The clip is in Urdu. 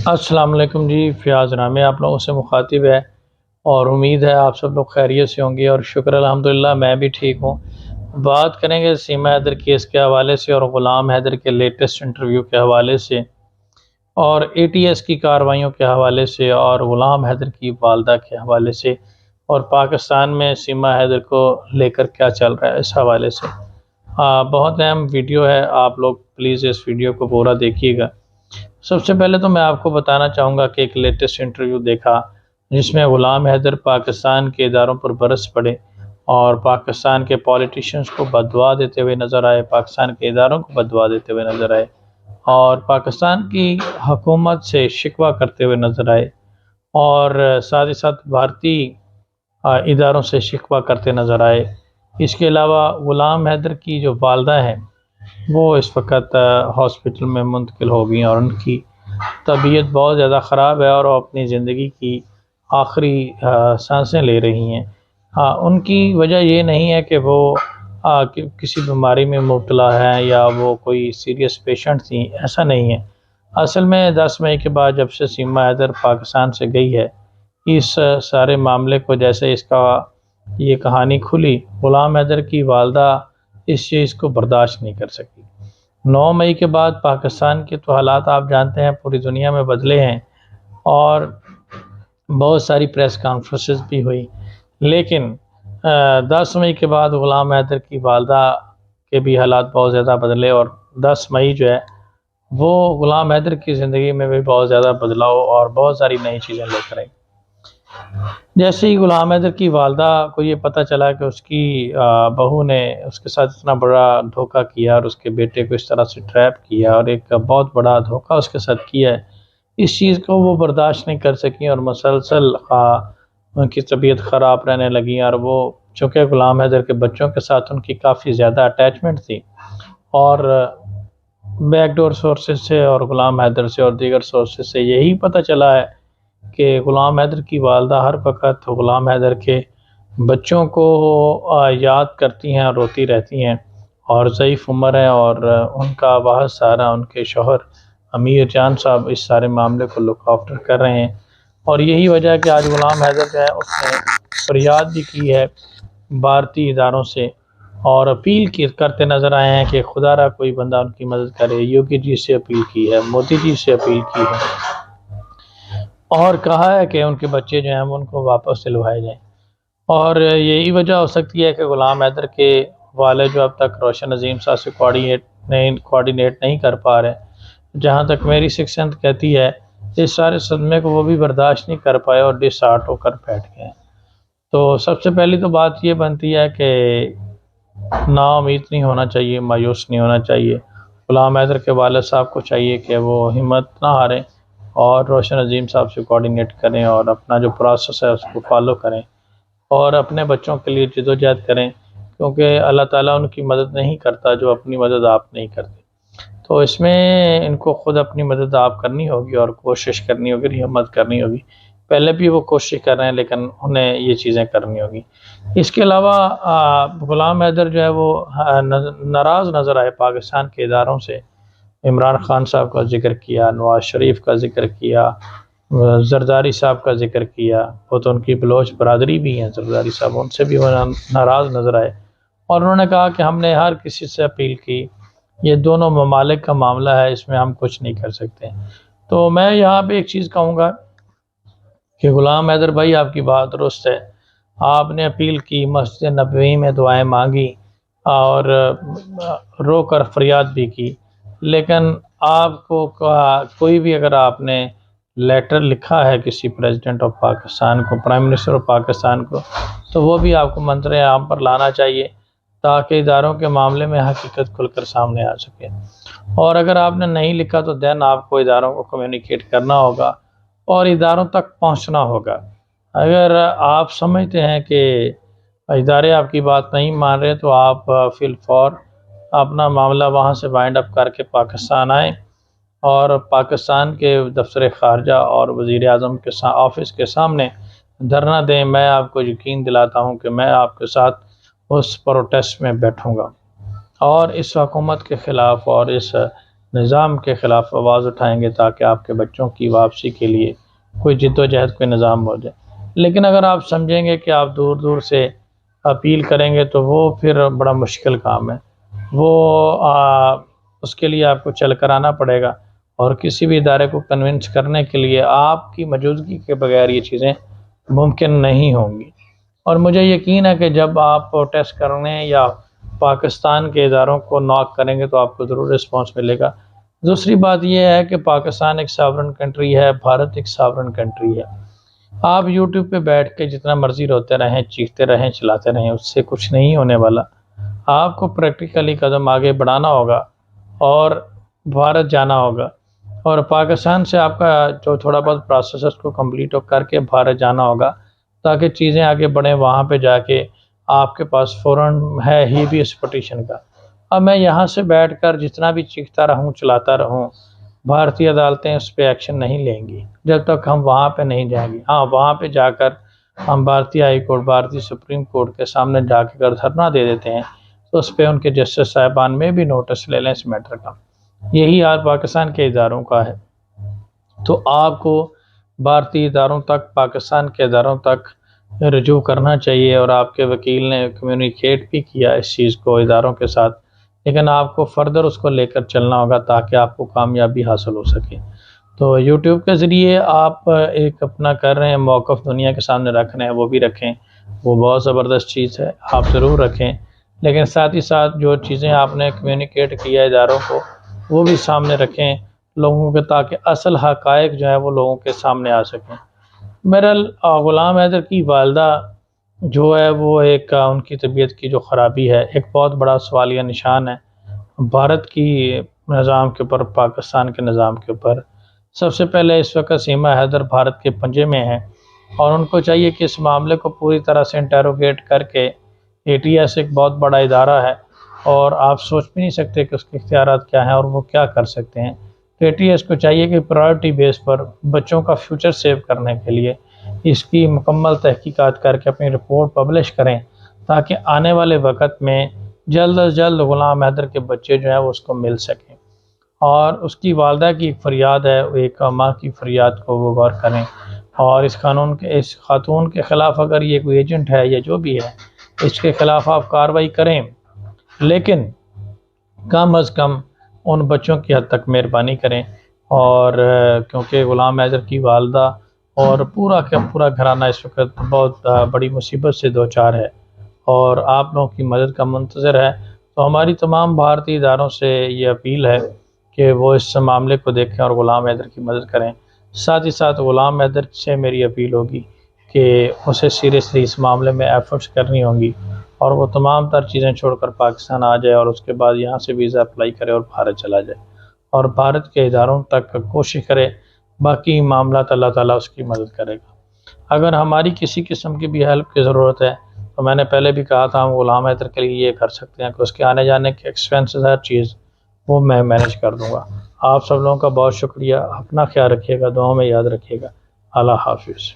السلام علیکم جی، فیاض نامی آپ لوگوں سے مخاطب ہے اور امید ہے آپ سب لوگ خیریت سے ہوں گے اور شکر الحمدللہ میں بھی ٹھیک ہوں۔ بات کریں گے سیما حیدر کیس کے حوالے سے اور غلام حیدر کے لیٹسٹ انٹرویو کے حوالے سے اور اے ٹی ایس کی کارروائیوں کے حوالے سے اور غلام حیدر کی والدہ کے حوالے سے اور پاکستان میں سیما حیدر کو لے کر کیا چل رہا ہے اس حوالے سے۔ بہت اہم ویڈیو ہے، آپ لوگ پلیز اس ویڈیو کو پورا دیکھیے گا۔ سب سے پہلے تو میں آپ کو بتانا چاہوں گا کہ ایک لیٹسٹ انٹرویو دیکھا جس میں غلام حیدر پاکستان کے اداروں پر برس پڑے اور پاکستان کے پولیٹیشنز کو بددعا دیتے ہوئے نظر آئے، پاکستان کے اداروں کو بددعا دیتے ہوئے نظر آئے اور پاکستان کی حکومت سے شکوہ کرتے ہوئے نظر آئے اور ساتھ ہی ساتھ بھارتی اداروں سے شکوہ کرتے نظر آئے۔ اس کے علاوہ غلام حیدر کی جو والدہ ہیں وہ اس وقت ہاسپٹل میں منتقل ہو گئی اور ان کی طبیعت بہت زیادہ خراب ہے اور وہ اپنی زندگی کی آخری سانسیں لے رہی ہیں۔ ان کی وجہ یہ نہیں ہے کہ وہ کسی بیماری میں مبتلا ہیں یا وہ کوئی سیریس پیشنٹ تھیں، ایسا نہیں ہے۔ اصل میں 10 مئی کے بعد جب سے سیما حیدر پاکستان سے گئی ہے، اس سارے معاملے کو جیسے اس کا یہ کہانی کھلی، غلام حیدر کی والدہ اس چیز کو برداشت نہیں کر سکی۔ 9 مئی کے بعد پاکستان کے تو حالات آپ جانتے ہیں پوری دنیا میں بدلے ہیں اور بہت ساری پریس کانفرنسز بھی ہوئی، لیکن 10 مئی کے بعد غلام حیدر کی والدہ کے بھی حالات بہت زیادہ بدلے اور 10 مئی جو ہے وہ غلام حیدر کی زندگی میں بھی بہت زیادہ بدلاؤ اور بہت ساری نئی چیزیں لے کر آئی۔ جیسے ہی غلام حیدر کی والدہ کو یہ پتہ چلا کہ اس کی بہو نے اس کے ساتھ اتنا بڑا دھوکہ کیا اور اس کے بیٹے کو اس طرح سے ٹریپ کیا اور ایک بہت بڑا دھوکہ اس کے ساتھ کیا ہے، اس چیز کو وہ برداشت نہیں کر سکیں اور مسلسل ان کی طبیعت خراب رہنے لگی اور وہ چونکہ غلام حیدر کے بچوں کے ساتھ ان کی کافی زیادہ اٹیچمنٹ تھی اور بیک ڈور سورسز سے اور غلام حیدر سے اور دیگر سورسز سے یہی پتہ چلا ہے کہ غلام حیدر کی والدہ ہر وقت غلام حیدر کے بچوں کو یاد کرتی ہیں اور روتی رہتی ہیں اور ضعیف عمر ہیں اور ان کا بہت سارا ان کے شوہر امیر جان صاحب اس سارے معاملے کو لک آفٹر کر رہے ہیں اور یہی وجہ ہے کہ آج غلام حیدر جو ہے اس نے فریاد بھی کی ہے بھارتی اداروں سے اور اپیل کرتے نظر آئے ہیں کہ خدا را کوئی بندہ ان کی مدد کرے۔ یوگی جی سے اپیل کی ہے، مودی جی سے اپیل کی ہے اور کہا ہے کہ ان کے بچے جو ہیں ان کو واپس دلوائے جائیں اور یہی وجہ ہو سکتی ہے کہ غلام حیدر کے والد جو اب تک روشن عظیم صاحب سے کوآرڈینیٹ نہیں کر پا رہے، جہاں تک میری سکس سینتھ کہتی ہے اس سارے صدمے کو وہ بھی برداشت نہیں کر پائے اور ڈس ہارٹ ہو کر بیٹھ گئے۔ تو سب سے پہلی تو بات یہ بنتی ہے کہ نا امید نہیں ہونا چاہیے، مایوس نہیں ہونا چاہیے۔ غلام حیدر کے والد صاحب کو چاہیے کہ وہ ہمت نہ ہاریں اور روشن عظیم صاحب سے کوآرڈینیٹ کریں اور اپنا جو پروسیس ہے اس کو فالو کریں اور اپنے بچوں کے لیے جدوجہد کریں، کیونکہ اللہ تعالیٰ ان کی مدد نہیں کرتا جو اپنی مدد آپ نہیں کرتے۔ تو اس میں ان کو خود اپنی مدد آپ کرنی ہوگی اور کوشش کرنی ہوگی، ہمت کرنی ہوگی۔ پہلے بھی وہ کوشش کر رہے ہیں لیکن انہیں یہ چیزیں کرنی ہوگی۔ اس کے علاوہ غلام حیدر جو ہے وہ ناراض نظر آئے پاکستان کے اداروں سے۔ عمران خان صاحب کا ذکر کیا، نواز شریف کا ذکر کیا، زرداری صاحب کا ذکر کیا، وہ تو ان کی بلوچ برادری بھی ہیں زرداری صاحب، ان سے بھی وہ ناراض نظر آئے اور انہوں نے کہا کہ ہم نے ہر کسی سے اپیل کی، یہ دونوں ممالک کا معاملہ ہے، اس میں ہم کچھ نہیں کر سکتے۔ تو میں یہاں پہ ایک چیز کہوں گا کہ غلام حیدر بھائی آپ کی بات درست ہے، آپ نے اپیل کی، مسجد نبوی میں دعائیں مانگی اور رو کر فریاد بھی کی، لیکن آپ کو کوئی بھی اگر آپ نے لیٹر لکھا ہے کسی پریزیڈنٹ آف پاکستان کو، پرائم منسٹر آف پاکستان کو، تو وہ بھی آپ کو منظر عام پر لانا چاہیے تاکہ اداروں کے معاملے میں حقیقت کھل کر سامنے آ سکے۔ اور اگر آپ نے نہیں لکھا تو دین آپ کو اداروں کو کمیونیکیٹ کرنا ہوگا اور اداروں تک پہنچنا ہوگا۔ اگر آپ سمجھتے ہیں کہ ادارے آپ کی بات نہیں مان رہے تو آپ فی الفور اپنا معاملہ وہاں سے وائنڈ اپ کر کے پاکستان آئیں اور پاکستان کے دفتر خارجہ اور وزیر اعظم کے آفس کے سامنے دھرنا دیں۔ میں آپ کو یقین دلاتا ہوں کہ میں آپ کے ساتھ اس پروٹیسٹ میں بیٹھوں گا اور اس حکومت کے خلاف اور اس نظام کے خلاف آواز اٹھائیں گے تاکہ آپ کے بچوں کی واپسی کے لیے کوئی جد و جہد کوئی نظام ہو جائے۔ لیکن اگر آپ سمجھیں گے کہ آپ دور دور سے اپیل کریں گے تو وہ پھر بڑا مشکل کام ہے، وہ اس کے لیے آپ کو چل کر آنا پڑے گا، اور کسی بھی ادارے کو کنونس کرنے کے لیے آپ کی موجودگی کے بغیر یہ چیزیں ممکن نہیں ہوں گی۔ اور مجھے یقین ہے کہ جب آپ پروٹیسٹ کرنے یا پاکستان کے اداروں کو ناک کریں گے تو آپ کو ضرور رسپانس ملے گا۔ دوسری بات یہ ہے کہ پاکستان ایک ساورن کنٹری ہے، بھارت ایک ساورن کنٹری ہے۔ آپ یوٹیوب پہ بیٹھ کے جتنا مرضی روتے رہیں، چیختے رہیں، چلاتے رہیں، اس سے کچھ نہیں ہونے والا۔ آپ کو پریکٹیکلی قدم آگے بڑھانا ہوگا اور بھارت جانا ہوگا، اور پاکستان سے آپ کا جو تھوڑا بہت پروسیس اس کو کمپلیٹ کر کے بھارت جانا ہوگا تاکہ چیزیں آگے بڑھیں۔ وہاں پہ جا کے آپ کے پاس فوراً ہے ہی بھی اس پٹیشن کا۔ اب میں یہاں سے بیٹھ کر جتنا بھی چیختا رہوں، چلاتا رہوں، بھارتی عدالتیں اس پہ ایکشن نہیں لیں گی جب تک ہم وہاں پہ نہیں جائیں گے۔ ہاں، وہاں پہ جا کر ہم بھارتی ہائی کورٹ، بھارتی سپریم کورٹ کے سامنے جا کے اگر دھرنا دے دیتے ہیں تو اس پہ ان کے جسٹس صاحبان میں بھی نوٹس لے لیں اس میٹر کا۔ یہی حال پاکستان کے اداروں کا ہے، تو آپ کو بھارتی اداروں تک، پاکستان کے اداروں تک رجوع کرنا چاہیے، اور آپ کے وکیل نے کمیونیکیٹ بھی کیا اس چیز کو اداروں کے ساتھ، لیکن آپ کو فردر اس کو لے کر چلنا ہوگا تاکہ آپ کو کامیابی حاصل ہو سکے۔ تو یوٹیوب کے ذریعے آپ ایک اپنا کر رہے ہیں موقف دنیا کے سامنے رکھ رہے ہیں، وہ بھی رکھیں، وہ بہت زبردست چیز ہے، آپ ضرور رکھیں، لیکن ساتھ ہی ساتھ جو چیزیں آپ نے کمیونیکیٹ کیا اداروں کو وہ بھی سامنے رکھیں لوگوں کے، تاکہ اصل حقائق جو ہے وہ لوگوں کے سامنے آ سکیں۔ بہرحال غلام حیدر کی والدہ جو ہے وہ ایک ان کی طبیعت کی جو خرابی ہے ایک بہت بڑا سوالیہ نشان ہے بھارت کی نظام کے اوپر، پاکستان کے نظام کے اوپر۔ سب سے پہلے اس وقت سیمہ حیدر بھارت کے پنجے میں ہیں، اور ان کو چاہیے کہ اس معاملے کو پوری طرح سے انٹیروگیٹ کر کے، اے ٹی ایس ایک بہت بڑا ادارہ ہے اور آپ سوچ بھی نہیں سکتے کہ اس کے اختیارات کیا ہیں اور وہ کیا کر سکتے ہیں۔ تو اے ٹی ایس کو چاہیے کہ پرائرٹی بیس پر بچوں کا فیوچر سیو کرنے کے لیے اس کی مکمل تحقیقات کر کے اپنی رپورٹ پبلش کریں تاکہ آنے والے وقت میں جلد از جلد غلام حیدر کے بچے جو ہیں وہ اس کو مل سکیں۔ اور اس کی والدہ کی ایک فریاد ہے، ایک ماں کی فریاد کو وہ غور کریں، اور اس خاتون کے خلاف اگر یہ کوئی ایجنٹ ہے یا جو بھی ہے اس کے خلاف آپ کارروائی کریں، لیکن کم از کم ان بچوں کی حد تک مہربانی کریں۔ اور کیونکہ غلام حیدر کی والدہ اور پورا کا پورا گھرانہ اس وقت بہت بڑی مصیبت سے دوچار ہے اور آپ لوگوں کی مدد کا منتظر ہے، تو ہماری تمام بھارتی اداروں سے یہ اپیل ہے کہ وہ اس معاملے کو دیکھیں اور غلام حیدر کی مدد کریں۔ ساتھ ہی ساتھ غلام حیدر سے میری اپیل ہوگی کہ اسے سیریسلی اس معاملے میں ایفرٹس کرنی ہوں گی اور وہ تمام تر چیزیں چھوڑ کر پاکستان آ جائے اور اس کے بعد یہاں سے ویزا اپلائی کرے اور بھارت چلا جائے اور بھارت کے اداروں تک کوشش کرے۔ باقی معاملات اللہ تعالیٰ اس کی مدد کرے گا۔ اگر ہماری کسی قسم کی بھی ہیلپ کی ضرورت ہے تو میں نے پہلے بھی کہا تھا ہم غلام حیدر کے لیے یہ کر سکتے ہیں کہ اس کے آنے جانے کے ایکسپینسز ہر چیز وہ میں مینیج کر دوں گا۔ آپ سب لوگوں کا بہت شکریہ، اپنا خیال رکھیے گا، دعاؤں میں یاد رکھیے گا۔ اللہ حافظ۔